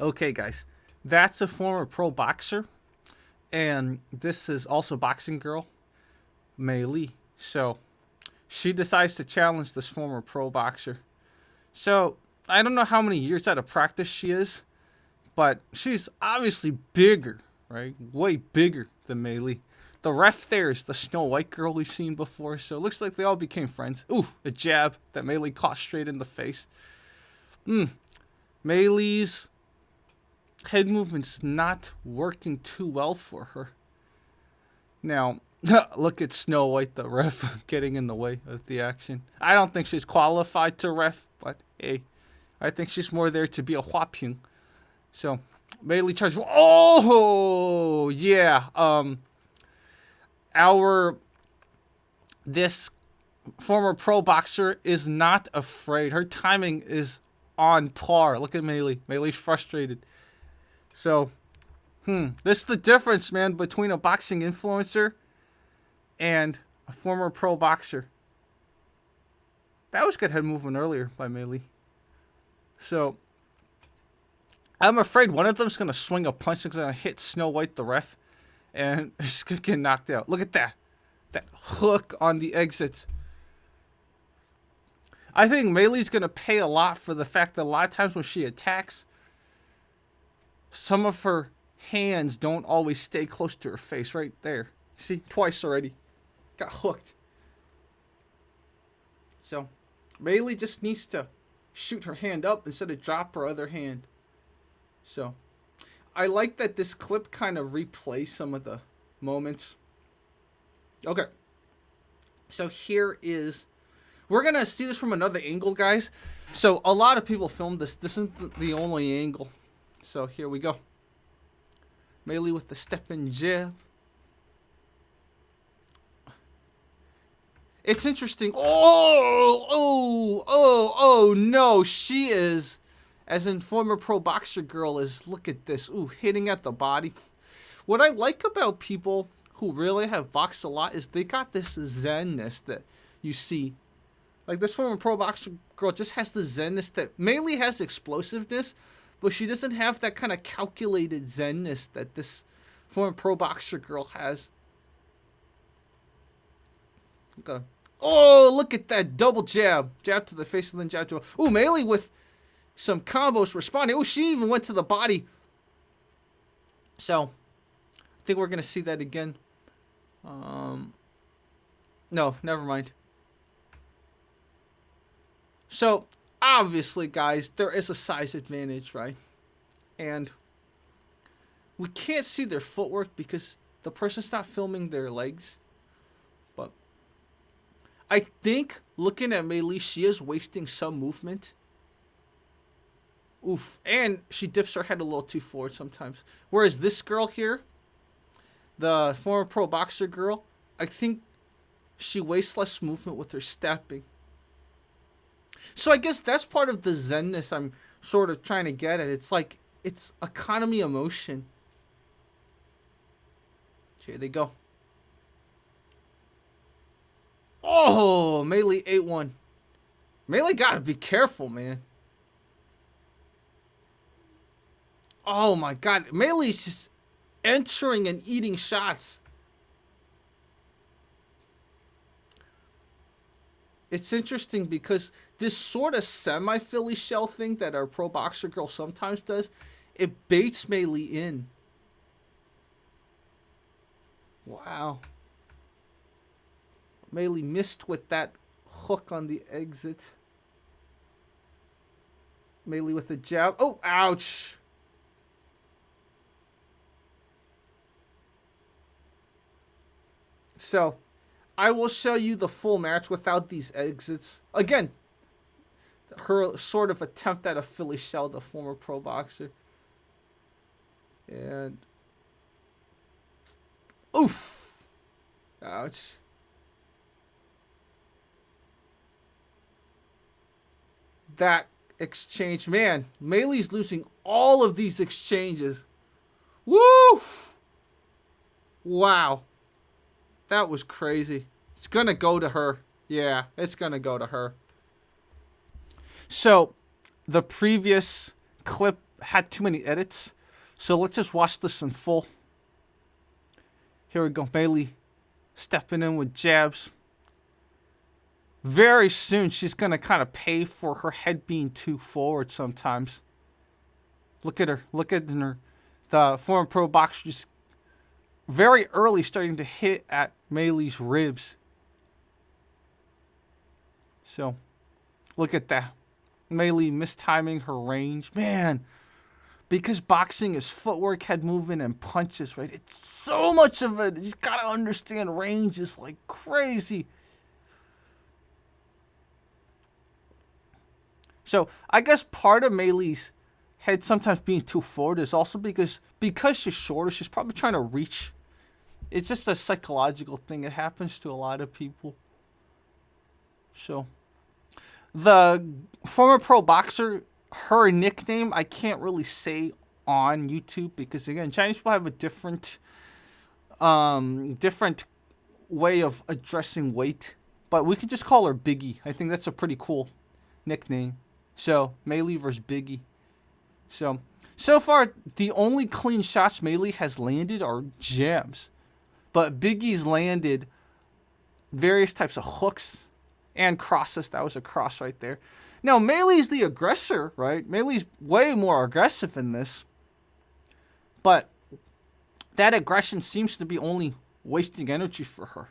Okay, guys, that's a former pro boxer, and this is also boxing girl, Meili. So she decides to challenge this former pro boxer. So I don't know how many years out of practice she is, but she's obviously bigger, right? Way bigger than Meili. The ref there is the Snow White girl we've seen before, so it looks like they all became friends. Ooh, a jab that Meili caught straight in the face. Meili's head movement's not working too well for her. Now, look at Snow White, the ref, getting in the way of the action. I don't think she's qualified to ref, but hey, I think she's more there to be a huaping. So, Meili charges. Oh, yeah. Our this former pro boxer is not afraid. Her timing is on par. Look at Meili. Meili's frustrated. So, this is the difference, man, between a boxing influencer and a former pro boxer. That was good head movement earlier by Meili. So, I'm afraid one of them's going to swing a punch that's going to hit Snow White, the ref, and she's going to get knocked out. Look at that. That hook on the exit. I think Meili's going to pay a lot for the fact that a lot of times when she attacks, some of her hands don't always stay close to her face. Right there. See? Twice already. Got hooked. So, Meili just needs to shoot her hand up instead of drop her other hand. So, I like that this clip kind of replays some of the moments. Okay. So here is... We're going to see this from another angle, guys. So a lot of people filmed this. This isn't the only angle. So here we go. Meili with the step-in jab. It's interesting. Oh, no. She is, as in former pro boxer girl, is, look at this. Ooh, hitting at the body. What I like about people who really have boxed a lot is they got this zenness that you see. Like this former pro boxer girl just has the zenness that Meili has explosiveness, but she doesn't have that kind of calculated zenness that this former pro boxer girl has. Okay. Oh, look at that double jab. Jab to the face and then jab to... Ooh, Meili with some combos responding. Oh, she even went to the body. So, I think we're going to see that again. No, never mind. So, obviously, guys, there is a size advantage, right? And we can't see their footwork because the person's not filming their legs. But I think, looking at Meili, she is wasting some movement. Oof. And she dips her head a little too forward sometimes. Whereas this girl here, the former pro boxer girl, I think she wastes less movement with her stepping. So I guess that's part of the zenness I'm sort of trying to get at. It's like, it's economy of motion. Here they go. Oh, Meili 8-1. Meili gotta be careful, man. Oh my god. Meili's just entering and eating shots. It's interesting because this sort of semi-Philly shell thing that our pro boxer girl sometimes does, it baits Meili in. Wow. Meili missed with that hook on the exit. Meili with the jab. Oh, ouch. So, I will show you the full match without these exits. Again, her sort of attempt at a Philly shell, the former pro boxer. And... oof. Ouch. That exchange. Man, Meili's losing all of these exchanges. Woof. Wow. That was crazy. It's going to go to her. Yeah, it's going to go to her. So, the previous clip had too many edits. So let's just watch this in full. Here we go. Meili stepping in with jabs. Very soon, she's going to kind of pay for her head being too forward sometimes. Look at her. Look at her. The former pro boxer just very early starting to hit at Meili's ribs. So, look at that. Meili mistiming her range. Man, because boxing is footwork, head movement, and punches, right? It's so much of it. You gotta understand range is like crazy. So, I guess part of Meili's head sometimes being too forward is also because she's shorter, she's probably trying to reach. It's just a psychological thing. It happens to a lot of people. So, the former pro boxer, her nickname, I can't really say on YouTube because, again, Chinese people have a different way of addressing weight. But we could just call her Biggie. I think that's a pretty cool nickname. So, Meili versus Biggie. So far, the only clean shots Meili has landed are jabs. But Biggie's landed various types of hooks and crosses. That was a cross right there. Now, Meili's the aggressor, right? Meili's way more aggressive in this. But that aggression seems to be only wasting energy for her.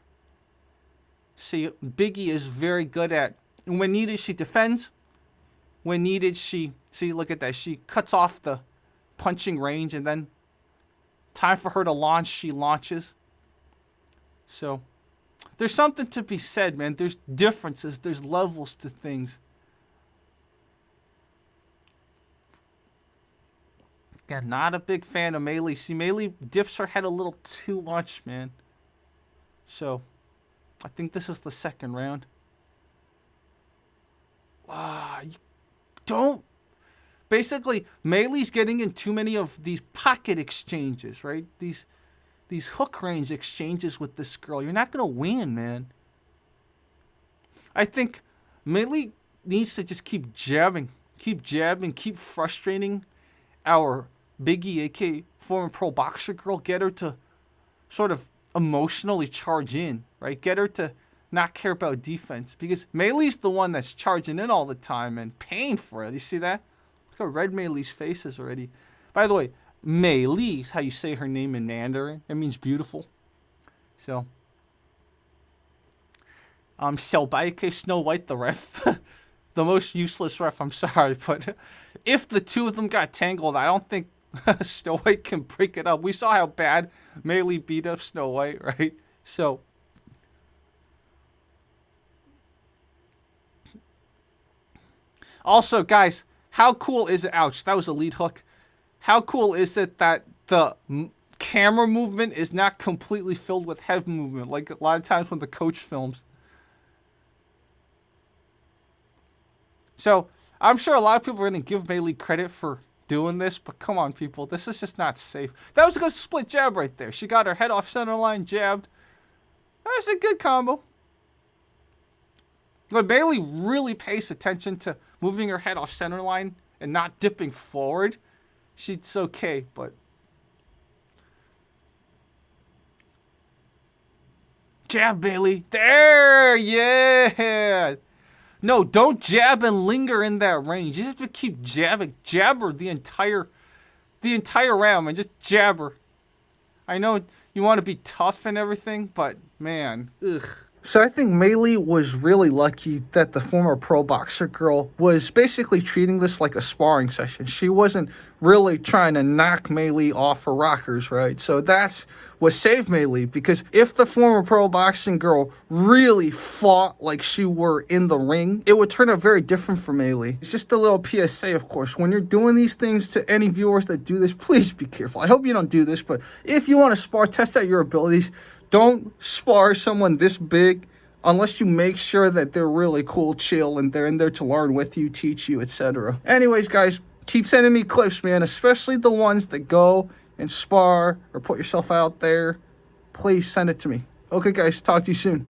See, Biggie is very good at, when needed, she defends. When needed, see, look at that. She cuts off the punching range, and then time for her to launch, she launches. So, there's something to be said, man. There's differences. There's levels to things. Again, not a big fan of Meili. See, Meili dips her head a little too much, man. So, I think this is the second round. You don't. Basically, Meili's getting in too many of these pocket exchanges, right? These hook range exchanges with this girl. You're not going to win, man. I think Meili needs to just keep jabbing, keep frustrating our Biggie, aka former pro boxer girl. Get her to sort of emotionally charge in, right? Get her to not care about defense, because Meili's the one that's charging in all the time and paying for it. You see that? Look how red Meili's face is already. By the way, Meili is how you say her name in Mandarin. It means beautiful. So, Xiaobai Snow White, the ref. The most useless ref, I'm sorry. But if the two of them got tangled, I don't think Snow White can break it up. We saw how bad Meili beat up Snow White, right? So, also, guys, how cool is it? Ouch, that was a lead hook. How cool is it that the camera movement is not completely filled with head movement, like a lot of times when the coach films? So, I'm sure a lot of people are going to give Meili credit for doing this, but come on, people. This is just not safe. That was a good split jab right there. She got her head off center line, jabbed. That was a good combo. But Meili really pays attention to moving her head off center line and not dipping forward. She's okay, but jab, Meili. There, yeah. No, don't jab and linger in that range. You have to keep jabbing. Jab her the entire round, and just jab her. I know you want to be tough and everything, but man, ugh. So I think Meili was really lucky that the former pro boxer girl was basically treating this like a sparring session. She wasn't really trying to knock Meili off her rockers, right? So that's what saved Meili, because if the former pro boxing girl really fought like she were in the ring, it would turn out very different for Meili. It's just a little PSA, of course. When you're doing these things, to any viewers that do this, please be careful. I hope you don't do this, but if you want to spar, test out your abilities. Don't spar someone this big unless you make sure that they're really cool, chill, and they're in there to learn with you, teach you, etc. Anyways, guys, keep sending me clips, man, especially the ones that go and spar or put yourself out there. Please send it to me. Okay, guys, talk to you soon.